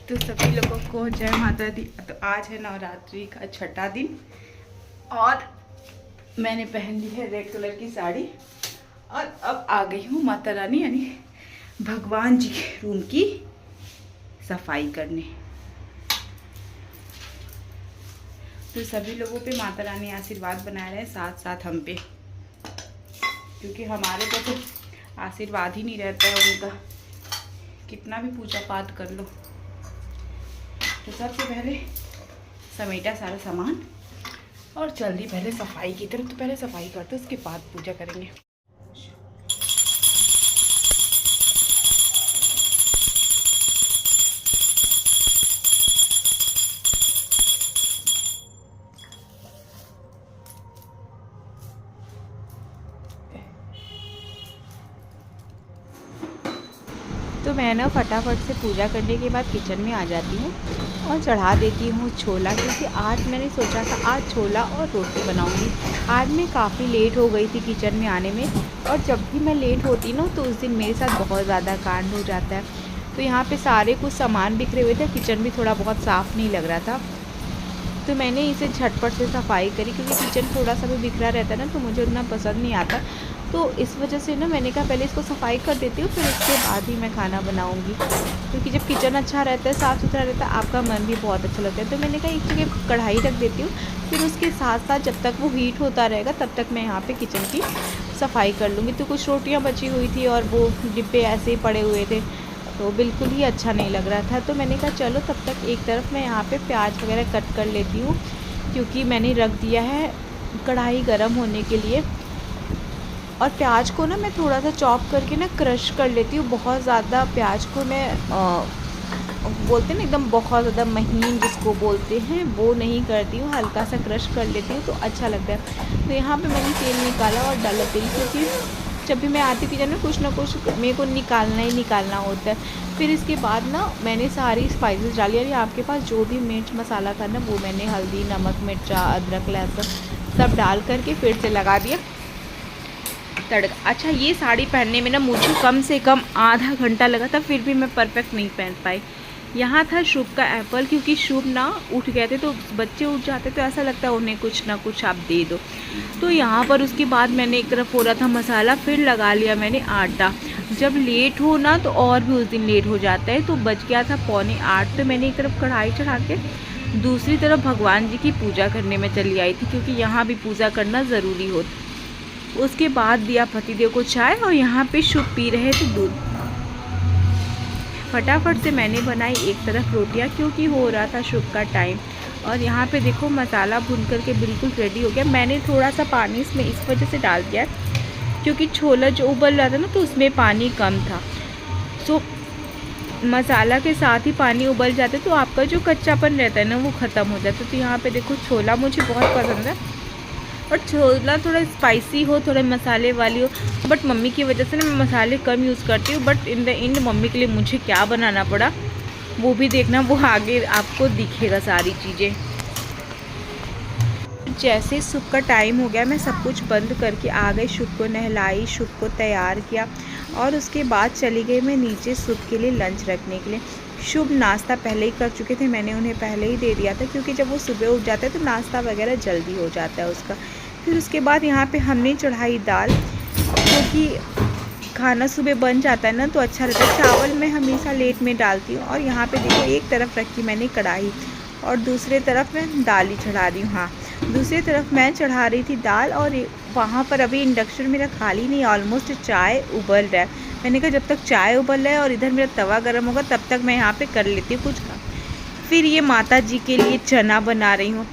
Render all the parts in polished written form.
तो सभी लोगों को जय माता दी। तो आज है नवरात्रि का छठा दिन और मैंने पहन ली है रेड कलर की साड़ी और अब आ गई हूँ माता रानी यानी भगवान जी के रूम की सफाई करने। तो सभी लोगों पे माता रानी आशीर्वाद बनाए रहे, साथ साथ हम पे, क्योंकि हमारे पे तो आशीर्वाद ही नहीं रहता है उनका, कितना भी पूजा पाठ कर लो। तो सबसे पहले समेटा सारा सामान और चल दी पहले सफाई की तरफ। तो पहले सफाई करते उसके बाद पूजा करेंगे। तो मैं ना फटाफट से पूजा करने के बाद किचन में आ जाती हूँ और चढ़ा देती हूँ छोला, क्योंकि आज मैंने सोचा था आज छोला और रोटी बनाऊँगी। आज मैं काफ़ी लेट हो गई थी किचन में आने में, और जब भी मैं लेट होती ना तो उस दिन मेरे साथ बहुत ज़्यादा कांड हो जाता है। तो यहाँ पे सारे कुछ सामान बिखरे हुए थे, किचन भी थोड़ा बहुत साफ़ नहीं लग रहा था, तो मैंने इसे झटपट से सफाई करी, क्योंकि किचन थोड़ा सा भी बिखरा रहता है ना तो मुझे उतना पसंद नहीं आता। तो इस वजह से ना मैंने कहा पहले इसको सफाई कर देती हूँ, फिर उसके बाद ही मैं खाना बनाऊँगी। क्योंकि जब किचन अच्छा रहता है, साफ़ सुथरा रहता है, आपका मन भी बहुत अच्छा लगता है। तो मैंने कहा एक जगह कढ़ाई रख देती हूँ, फिर उसके साथ साथ जब तक वो हीट होता रहेगा तब तक मैं यहाँ पर किचन की सफाई कर लूँगी। तो कुछ रोटियाँ बची हुई थी और वो डिब्बे ऐसे ही पड़े हुए थे, तो बिल्कुल ही अच्छा नहीं लग रहा था। तो मैंने कहा चलो तब तक एक तरफ मैं यहाँ पे प्याज वगैरह कट कर लेती हूँ, क्योंकि मैंने रख दिया है कढ़ाई गरम होने के लिए। और प्याज को ना मैं थोड़ा सा चॉप करके ना क्रश कर लेती हूँ। बहुत ज़्यादा प्याज को मैं बोलते हैं ना एकदम बहुत ज़्यादा महीन जिसको बोलते हैं वो नहीं करती हूँ, हल्का सा क्रश कर लेती हूँ तो अच्छा लगता है। तो यहाँ पे मैंने तेल निकाला और डाला तेल, क्योंकि जब भी मैं आती किचन में कुछ ना कुछ मेरे को निकालना ही निकालना होता है। फिर इसके बाद ना मैंने सारी स्पाइसेस डाली, और आपके पास जो भी मिर्च मसाला था ना वो मैंने हल्दी, नमक, मिर्चा, अदरक, लहसुन सब डाल करके फिर से लगा दिया तड़का। अच्छा, ये साड़ी पहनने में ना मुझे कम से कम आधा घंटा लगा था, फिर भी मैं परफेक्ट नहीं पहन पाई। यहाँ था शुभ का एप्पल, क्योंकि शुभ ना उठ गए थे, तो बच्चे उठ जाते तो ऐसा लगता है उन्हें कुछ ना कुछ आप दे दो। तो यहाँ पर उसके बाद मैंने एक तरफ हो रहा था मसाला, फिर लगा लिया मैंने आटा। जब लेट हो ना तो और भी उस दिन लेट हो जाता है, तो बज गया था 7:45। तो मैंने एक तरफ कढ़ाई चढ़ा के दूसरी तरफ भगवान जी की पूजा करने में चली आई थी, क्योंकि यहाँ भी पूजा करना ज़रूरी होता। उसके बाद दिया पतिदेव को चाय, और यहाँ पे शुभ पी रहे थे दूध। फटाफट से मैंने बनाई एक तरफ रोटियाँ, क्योंकि हो रहा था शुभ का टाइम। और यहाँ पे देखो मसाला भून करके बिल्कुल रेडी हो गया। मैंने थोड़ा सा पानी इसमें इस वजह से डाल दिया, क्योंकि छोला जो उबल रहा था ना तो उसमें पानी कम था। सो मसाला के साथ ही पानी उबल जाते तो आपका जो कच्चापन रहता है ना वो ख़त्म हो जाता है। तो यहाँ पे देखो छोला मुझे बहुत पसंद है, और छोला थोड़ा स्पाइसी हो, थोड़ा मसाले वाली हो, बट मम्मी की वजह से ना मैं मसाले कम यूज़ करती हूँ। But in the end mummy के लिए मुझे क्या बनाना पड़ा वो भी देखना, वो आगे आपको दिखेगा सारी चीज़ें। जैसे शुभ का टाइम हो गया मैं सब कुछ बंद करके आ गई, शुभ को नहलाई, शुभ को तैयार किया, और उसके बाद चली गई मैं नीचे शुभ के लिए लंच रखने के लिए। शुभ नाश्ता पहले ही कर चुके थे, मैंने उन्हें पहले ही दे दिया था, क्योंकि जब वो सुबह उठ जाते हैं तो नाश्ता वगैरह जल्दी हो जाता है उसका। फिर उसके बाद यहाँ पे हमने चढ़ाई दाल, क्योंकि खाना सुबह बन जाता है ना तो अच्छा रहता है। चावल मैं हमेशा लेट में डालती हूँ। और यहाँ पे देखो एक तरफ रखी मैंने कढ़ाई और दूसरी तरफ मैं दाल ही चढ़ा रही हूँ। हाँ, दूसरी तरफ मैं चढ़ा रही थी दाल, और वहाँ पर अभी इंडक्शन मेरा खाली नहीं, ऑलमोस्ट चाय उबल रहा है। मैंने कहा जब तक चाय उबल रहा है और इधर मेरा तवा गर्म होगा तब तक मैं यहाँ पे कर लेती हूँ कुछ काम। फिर ये माता जी के लिए चना बना रही हूँ,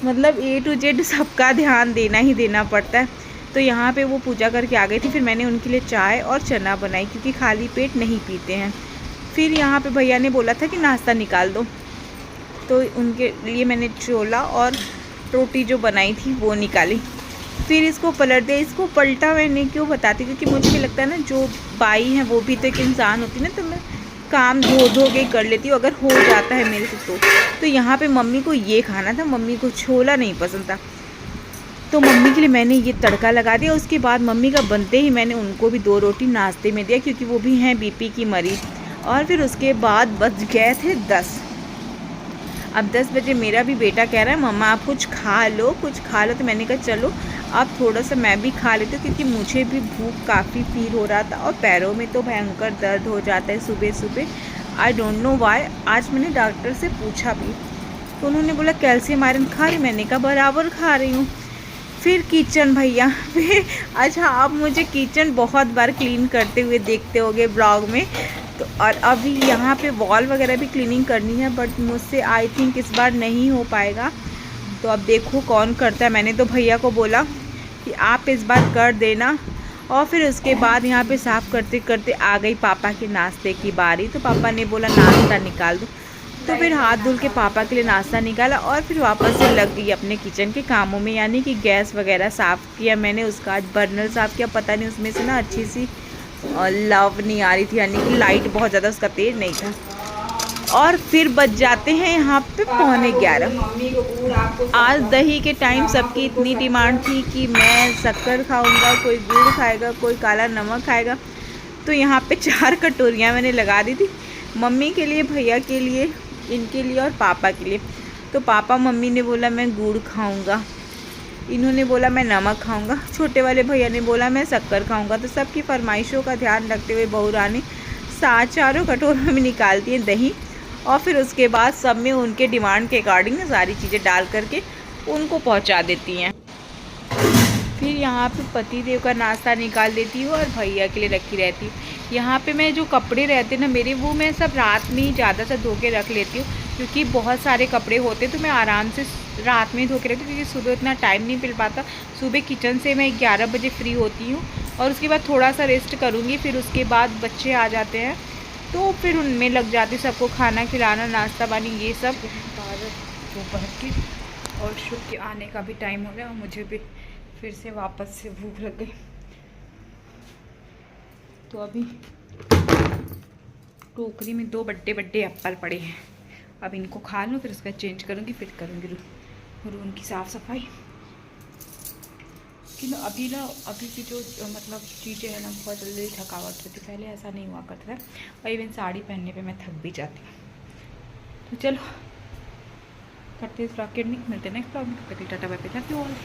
मतलब A to Z सबका ध्यान देना ही देना पड़ता है। तो यहाँ पे वो पूजा करके आ गई थी, फिर मैंने उनके लिए चाय और चना बनाई, क्योंकि खाली पेट नहीं पीते हैं। फिर यहाँ पे भैया ने बोला था कि नाश्ता निकाल दो, तो उनके लिए मैंने छोला और रोटी जो बनाई थी वो निकाली। फिर इसको पलट दिया। इसको पलटा मैंने क्यों बताती, क्योंकि मुझे भी लगता है ना जो बाई हैं वो भी तो एक इंसान होती है ना, तो मैं काम धो धो के कर लेती हूँ अगर हो जाता है मेरे से। तो यहाँ पे मम्मी को ये खाना था, मम्मी को छोला नहीं पसंद था, तो मम्मी के लिए मैंने ये तड़का लगा दिया। उसके बाद मम्मी का बनते ही मैंने उनको भी 2 रोटी नाश्ते में दिया, क्योंकि वो भी हैं बीपी की मरीज़। और फिर उसके बाद बज गए थे 10। अब 10 बजे मेरा भी बेटा कह रहा है मम्मा आप कुछ खा लो कुछ खा लो, तो मैंने कहा चलो अब थोड़ा सा मैं भी खा लेती हूँ, क्योंकि मुझे भी भूख काफ़ी फील हो रहा था और पैरों में तो भयंकर दर्द हो जाता है सुबह सुबह। I don't know why. आज मैंने डॉक्टर से पूछा भी तो उन्होंने बोला कैल्शियम आयरन खा रही, मैंने कहा बराबर खा रही हूँ। फिर किचन भैया फिर अच्छा आप मुझे किचन बहुत बार क्लीन करते हुए देखते होगे ब्लॉग में, तो और अभी यहाँ पे वॉल वगैरह भी क्लीनिंग करनी है, बट मुझसे आई थिंक इस बार नहीं हो पाएगा। तो अब देखो कौन करता है। मैंने तो भैया को बोला कि आप इस बार कर देना। और फिर उसके बाद यहाँ पे साफ़ करते करते आ गई पापा के नाश्ते की बारी। तो पापा ने बोला नाश्ता निकाल दो, तो फिर हाथ धुल के पापा के लिए नाश्ता निकाला और फिर वापस से लग गई अपने किचन के कामों में, यानी कि गैस वगैरह साफ़ किया मैंने। उसका आज बर्नर साफ़ किया, पता नहीं उसमें से ना अच्छी सी लव नहीं आ रही थी, यानी कि लाइट बहुत ज़्यादा उसका तेज नहीं था। और फिर बज जाते हैं यहाँ पे 11:15। आज दही के टाइम सबकी इतनी डिमांड थी कि मैं शक्कर खाऊंगा, कोई गुड़ खाएगा, कोई काला नमक खाएगा। तो यहाँ पे 4 कटोरियाँ मैंने लगा दी थी, मम्मी के लिए, भैया के लिए, इनके लिए और पापा के लिए। तो पापा मम्मी ने बोला मैं गुड़ खाऊंगा, इन्होंने बोला मैं नमक खाऊंगा, छोटे वाले भैया ने बोला मैं शक्कर खाऊंगा। तो सबकी फरमाइशों का ध्यान रखते हुए बहू रानी 4 कटोरों में निकालती है दही, और फिर उसके बाद सब में उनके डिमांड के अकॉर्डिंग सारी चीज़ें डाल करके उनको पहुंचा देती हैं। फिर यहाँ पे पति देव का नाश्ता निकाल देती हूँ और भैया के लिए रखी रहती हूँ। यहाँ पे मैं जो कपड़े रहते ना मेरे, वो मैं सब रात में ही ज़्यादा से धो के रख लेती हूँ, क्योंकि बहुत सारे कपड़े होते तो मैं आराम से रात में धो के रखती हूँ, क्योंकि सुबह इतना टाइम नहीं मिल पाता। सुबह किचन से मैं 11 बजे फ्री होती हूँ और उसके बाद थोड़ा सा रेस्ट करूँगी। फिर उसके बाद बच्चे आ जाते हैं तो फिर उनमें लग जाती, सबको खाना खिलाना, नाश्ता पानी, ये सब। दोपहर की और शुभ के आने का भी टाइम हो गया और मुझे भी फिर से वापस से भूख लग गई। तो अभी टोकरी में 2 बड़े बड़े एप्पल पड़े हैं, अब इनको खा लूँ, फिर उसका चेंज करूँगी, फिर करूँगी रूम की साफ़ सफाई। कि ना अभी की जो मतलब चीज़ें हैं ना, बहुत जल्दी थकावट होती, पहले ऐसा नहीं हुआ करता था। और इवन साड़ी पहनने पे मैं थक भी जाती हूँ। तो चलो करते फ्रॉक के मिलते नेक्स्ट फ्रॉक में, tata bye bye, love you all.